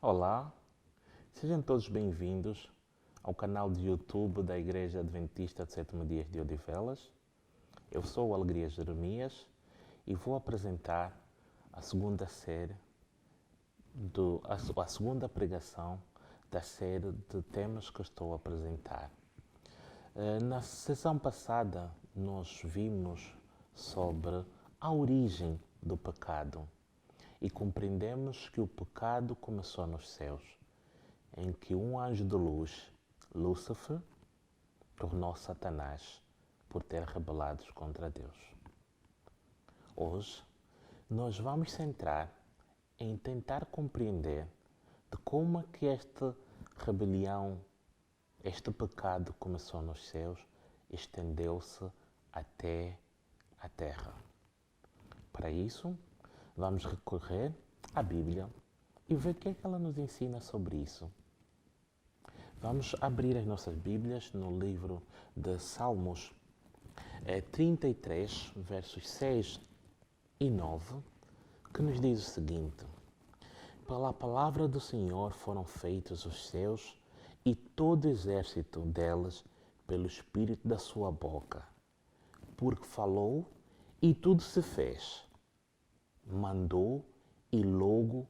Olá, sejam todos bem-vindos ao canal de YouTube da Igreja Adventista do Sétimo Dia de Odivelas. Eu sou o Alegria Jeremias e vou apresentar a segunda série, a segunda pregação da série de temas que estou a apresentar. Na sessão passada, nós vimos sobre a origem do pecado e compreendemos que o pecado começou nos céus, em que um anjo de luz, Lúcifer, tornou Satanás por ter rebelado contra Deus. Hoje, nós vamos centrar em tentar compreender de como é que esta rebelião, este pecado começou nos céus, estendeu-se até a terra. Para isso, vamos recorrer à Bíblia e ver o que é que ela nos ensina sobre isso. Vamos abrir as nossas Bíblias no livro de Salmos 33, versos 6 e 9, que nos diz o seguinte: Pela palavra do Senhor foram feitos os céus e todo o exército delas pelo Espírito da sua boca. Porque falou e tudo se fez. Mandou e logo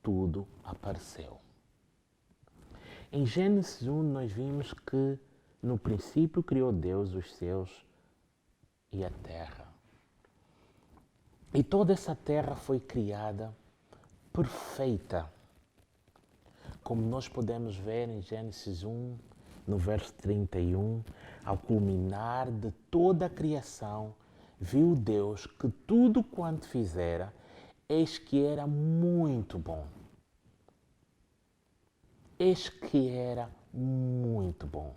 tudo apareceu. Em Gênesis 1 nós vimos que no princípio criou Deus os céus e a terra. E toda essa terra foi criada perfeita. Como nós podemos ver em Gênesis 1, no verso 31, ao culminar de toda a criação, viu Deus que tudo quanto fizera, eis que era muito bom. Eis que era muito bom.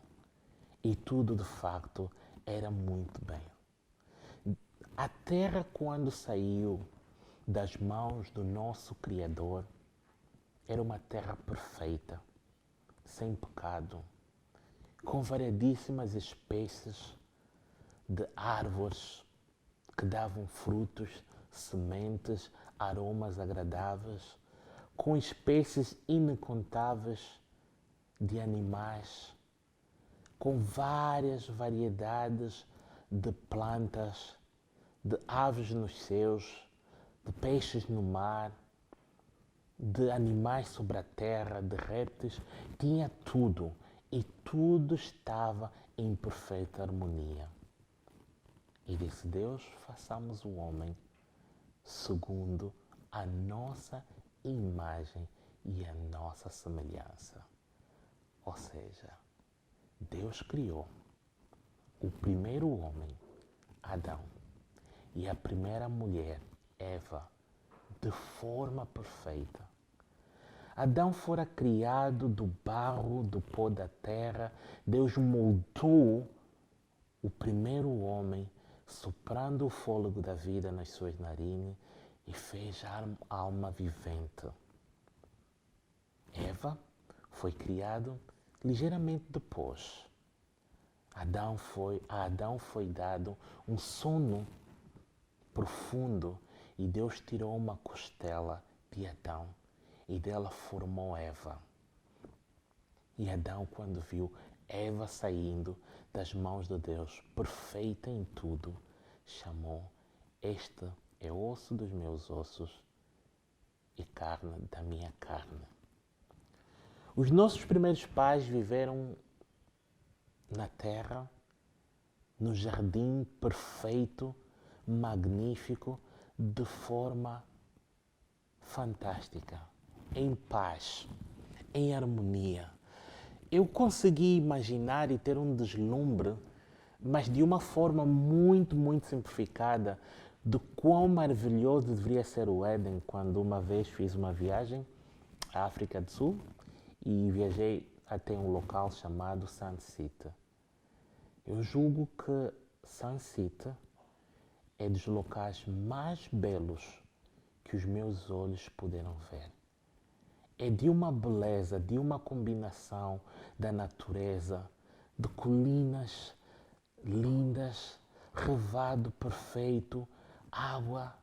E tudo, de facto, era muito bem. A terra, quando saiu das mãos do nosso Criador, era uma terra perfeita, sem pecado, com variedíssimas espécies de árvores que davam frutos, sementes, aromas agradáveis, com espécies incontáveis de animais, com várias variedades de plantas, de aves nos céus, de peixes no mar, de animais sobre a terra, de répteis, tinha tudo e tudo estava em perfeita harmonia. E disse Deus, façamos o homem segundo a nossa imagem e a nossa semelhança. Ou seja, Deus criou o primeiro homem, Adão, e a primeira mulher, Eva, de forma perfeita. Adão fora criado do barro, do pó da terra. Deus moldou o primeiro homem, soprando o fôlego da vida nas suas narinas e fez a alma vivente. Eva foi criado ligeiramente depois. A Adão foi dado um sono profundo e Deus tirou uma costela de Adão e dela formou Eva. E Adão, quando viu Eva saindo das mãos de Deus, perfeita em tudo, chamou: Este é osso dos meus ossos e carne da minha carne. Os nossos primeiros pais viveram na terra, no jardim perfeito, magnífico, de forma fantástica, em paz, em harmonia. Eu consegui imaginar e ter um deslumbre, mas de uma forma muito, muito simplificada, de quão maravilhoso deveria ser o Éden, quando uma vez fiz uma viagem à África do Sul e viajei até um local chamado Sun City. Eu julgo que Sun City é dos locais mais belos que os meus olhos puderam ver. É de uma beleza, de uma combinação da natureza, de colinas lindas, revado perfeito, água,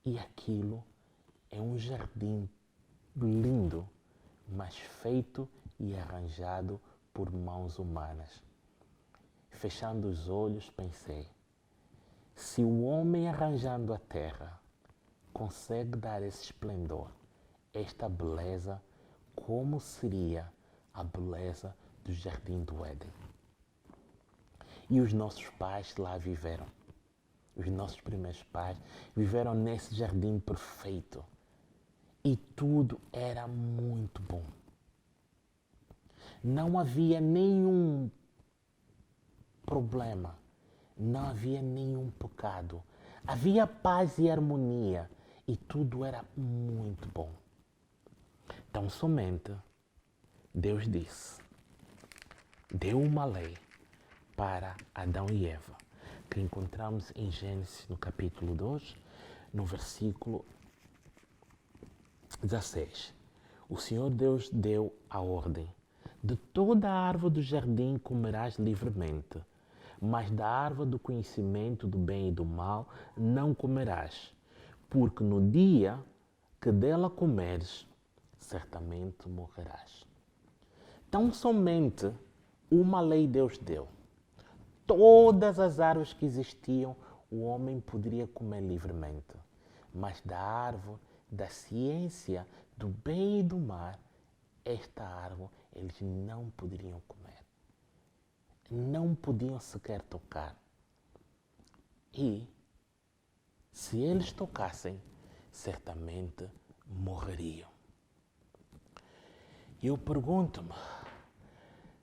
e aquilo é um jardim lindo, mas feito e arranjado por mãos humanas. Fechando os olhos, pensei: se o homem arranjando a terra consegue dar esse esplendor, esta beleza, como seria a beleza do Jardim do Éden? E os nossos pais lá viveram. Os nossos primeiros pais viveram nesse jardim perfeito. E tudo era muito bom. Não havia nenhum problema. Não havia nenhum pecado. Havia paz e harmonia. E tudo era muito bom. Então, somente Deus deu uma lei para Adão e Eva, que encontramos em Gênesis no capítulo 2, no versículo 16. O Senhor Deus deu a ordem: de toda a árvore do jardim comerás livremente, mas da árvore do conhecimento do bem e do mal não comerás, porque no dia que dela comeres, certamente morrerás. Tão somente uma lei Deus deu. Todas as árvores que existiam, o homem poderia comer livremente. Mas da árvore da ciência do bem e do mal, esta árvore eles não poderiam comer. Não podiam sequer tocar. E, se eles tocassem, certamente morreriam. Eu pergunto-me,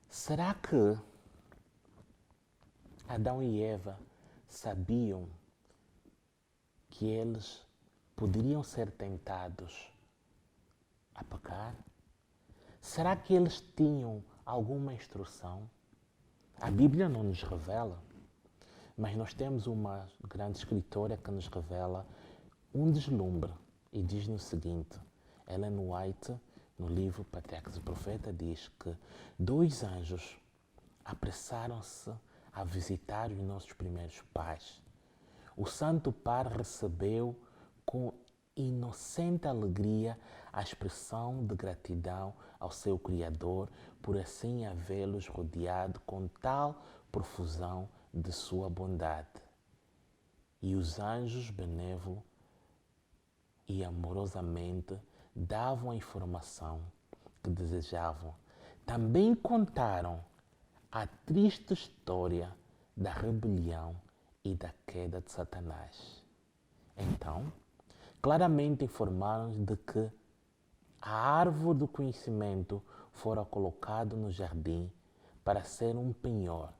será que Adão e Eva sabiam que eles poderiam ser tentados a pecar? Será que eles tinham alguma instrução? A Bíblia não nos revela, mas nós temos uma grande escritora que nos revela um deslumbre e diz-nos o seguinte: Ellen White, no livro Patriarcas e Profeta, diz que 2 anjos apressaram-se a visitar os nossos primeiros pais. O Santo Padre recebeu com inocente alegria a expressão de gratidão ao seu Criador por assim havê-los rodeado com tal profusão de sua bondade. E os anjos benévolos e amorosamente davam a informação que desejavam. Também contaram a triste história da rebelião e da queda de Satanás. Então, claramente informaram-nos de que a árvore do conhecimento fora colocada no jardim para ser um penhor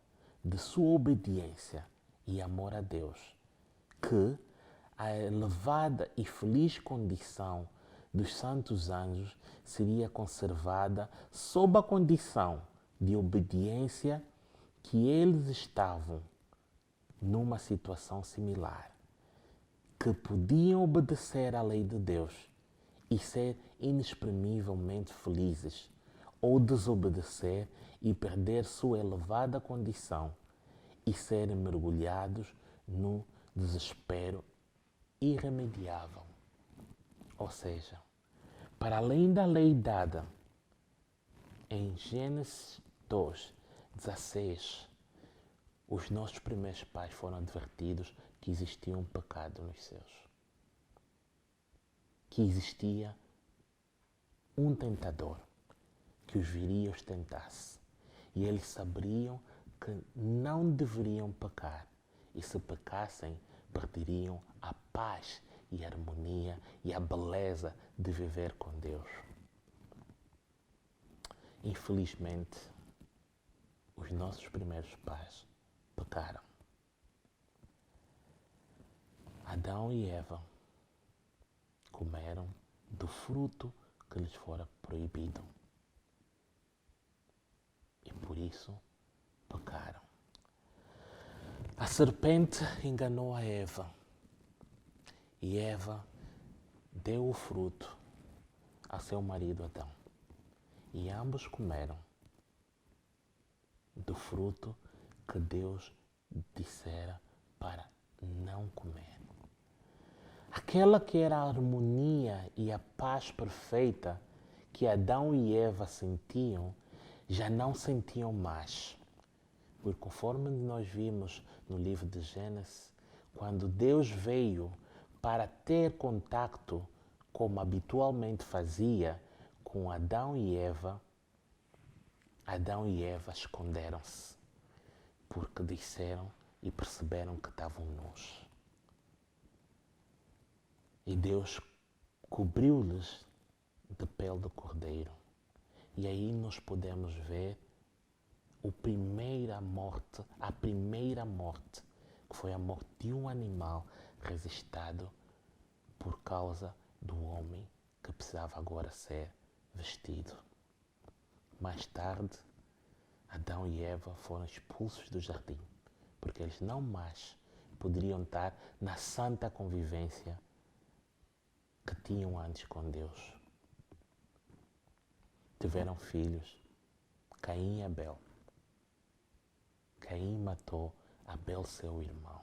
de sua obediência e amor a Deus, que a elevada e feliz condição dos santos anjos seria conservada sob a condição de obediência que eles estavam numa situação similar, que podiam obedecer à lei de Deus e ser inexprimivelmente felizes, ou desobedecer e perder sua elevada condição e serem mergulhados no desespero irremediável. Ou seja, para além da lei dada em Gênesis 2, 16, os nossos primeiros pais foram advertidos que existia um pecado nos céus. Que existia um tentador que os viria e os tentasse. E eles sabiam que não deveriam pecar. E se pecassem, perderiam a paz e a harmonia e a beleza de viver com Deus. Infelizmente, os nossos primeiros pais pecaram. Adão e Eva comeram do fruto que lhes fora proibido. E por isso pecaram. A serpente enganou a Eva. E Eva deu o fruto a seu marido Adão. E ambos comeram do fruto que Deus dissera para não comer. Aquela que era a harmonia e a paz perfeita que Adão e Eva sentiam, já não sentiam mais. Porque conforme nós vimos no livro de Gênesis, quando Deus veio para ter contacto, como habitualmente fazia, com Adão e Eva esconderam-se, porque disseram e perceberam que estavam nus. E Deus cobriu-lhes de pele de cordeiro. E aí nós podemos ver a primeira morte, que foi a morte de um animal resistado por causa do homem que precisava agora ser vestido. Mais tarde, Adão e Eva foram expulsos do jardim, porque eles não mais poderiam estar na santa convivência que tinham antes com Deus. Tiveram filhos, Caim e Abel. Caim matou Abel, seu irmão.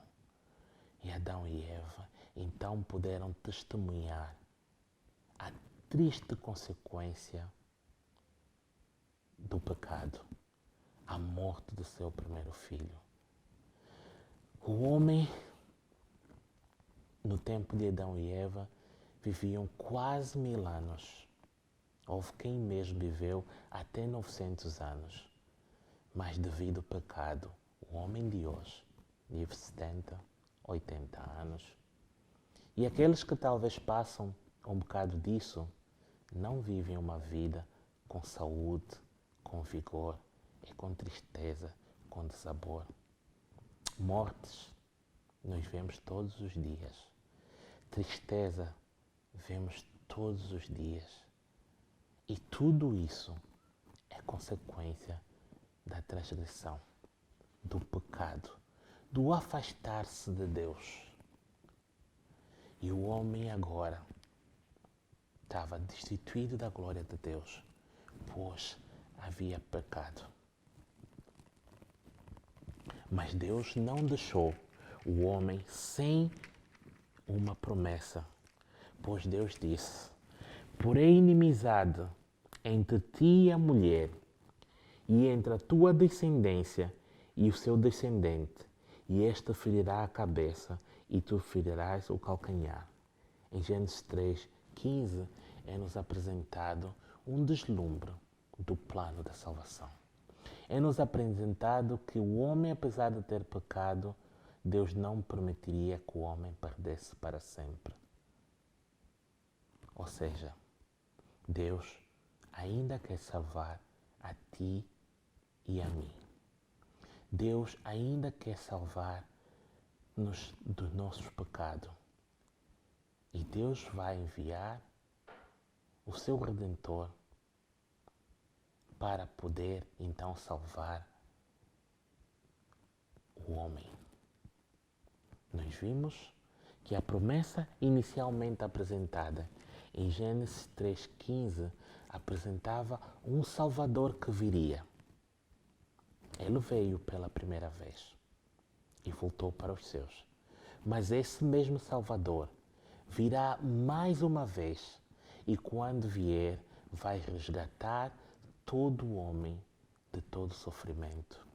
E Adão e Eva então puderam testemunhar a triste consequência do pecado, a morte do seu primeiro filho. O homem, no tempo de Adão e Eva, viviam quase 1000 anos. Houve quem mesmo viveu até 900 anos. Mas devido ao pecado, o homem de hoje vive 70, 80 anos. E aqueles que talvez passam um bocado disso, não vivem uma vida com saúde, com vigor e com tristeza, com dessabor. Mortes nós vemos todos os dias. Tristeza vemos todos os dias. E tudo isso é consequência da transgressão, do pecado, do afastar-se de Deus. E o homem agora estava destituído da glória de Deus, pois havia pecado. Mas Deus não deixou o homem sem uma promessa, pois Deus disse: porém inimizade entre ti e a mulher, e entre a tua descendência e o seu descendente, e este ferirá a cabeça, e tu ferirás o calcanhar. Em Gênesis 3:15 é-nos apresentado um deslumbre do plano da salvação. É-nos apresentado que o homem, apesar de ter pecado, Deus não permitiria que o homem perdesse para sempre. Ou seja, Deus ainda quer salvar a ti e a mim. Deus ainda quer salvar-nos dos nossos pecados. E Deus vai enviar o seu Redentor para poder então salvar o homem. Nós vimos que a promessa inicialmente apresentada em Gênesis 3:15 apresentava um Salvador que viria. Ele veio pela primeira vez e voltou para os seus. Mas esse mesmo Salvador virá mais uma vez e quando vier vai resgatar todo o homem de todo sofrimento.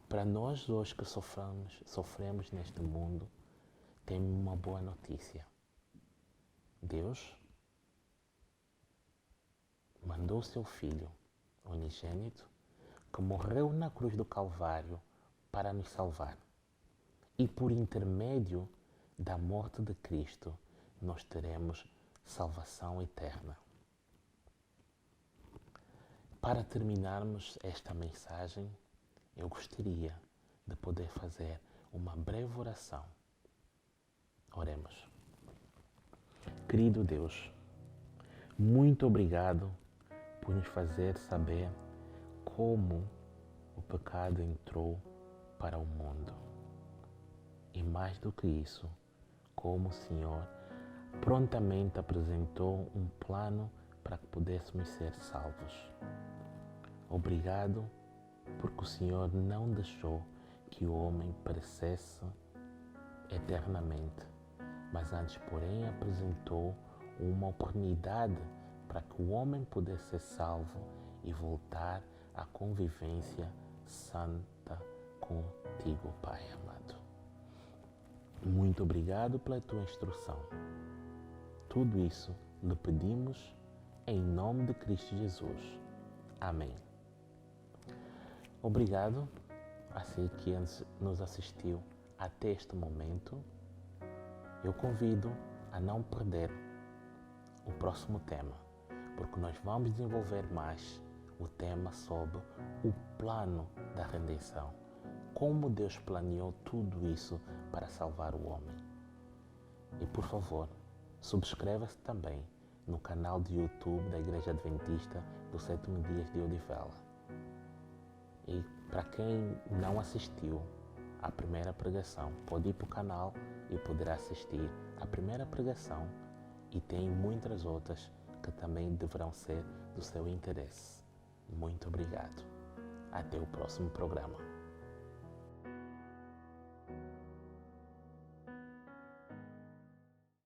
Para nós hoje que sofremos neste mundo, temos uma boa notícia. Deus mandou seu Filho unigênito que morreu na cruz do Calvário para nos salvar. E por intermédio da morte de Cristo, nós teremos salvação eterna. Para terminarmos esta mensagem, eu gostaria de poder fazer uma breve oração. Oremos. Querido Deus, muito obrigado por nos fazer saber como o pecado entrou para o mundo. E mais do que isso, como o Senhor prontamente apresentou um plano para que pudéssemos ser salvos. Obrigado porque o Senhor não deixou que o homem perecesse eternamente, mas antes, porém, apresentou uma oportunidade para que o homem pudesse ser salvo e voltar à convivência santa contigo, Pai amado. Muito obrigado pela tua instrução. Tudo isso lhe pedimos em nome de Cristo Jesus. Amém. Obrigado a você que nos assistiu até este momento. Eu convido a não perder o próximo tema, porque nós vamos desenvolver mais o tema sobre o plano da redenção. Como Deus planeou tudo isso para salvar o homem. E por favor, subscreva-se também no canal de YouTube da Igreja Adventista do Sétimo Dias de Odivela. E para quem não assistiu à primeira pregação, pode ir para o canal e poderá assistir à primeira pregação, e tem muitas outras que também deverão ser do seu interesse. Muito obrigado. Até o próximo programa.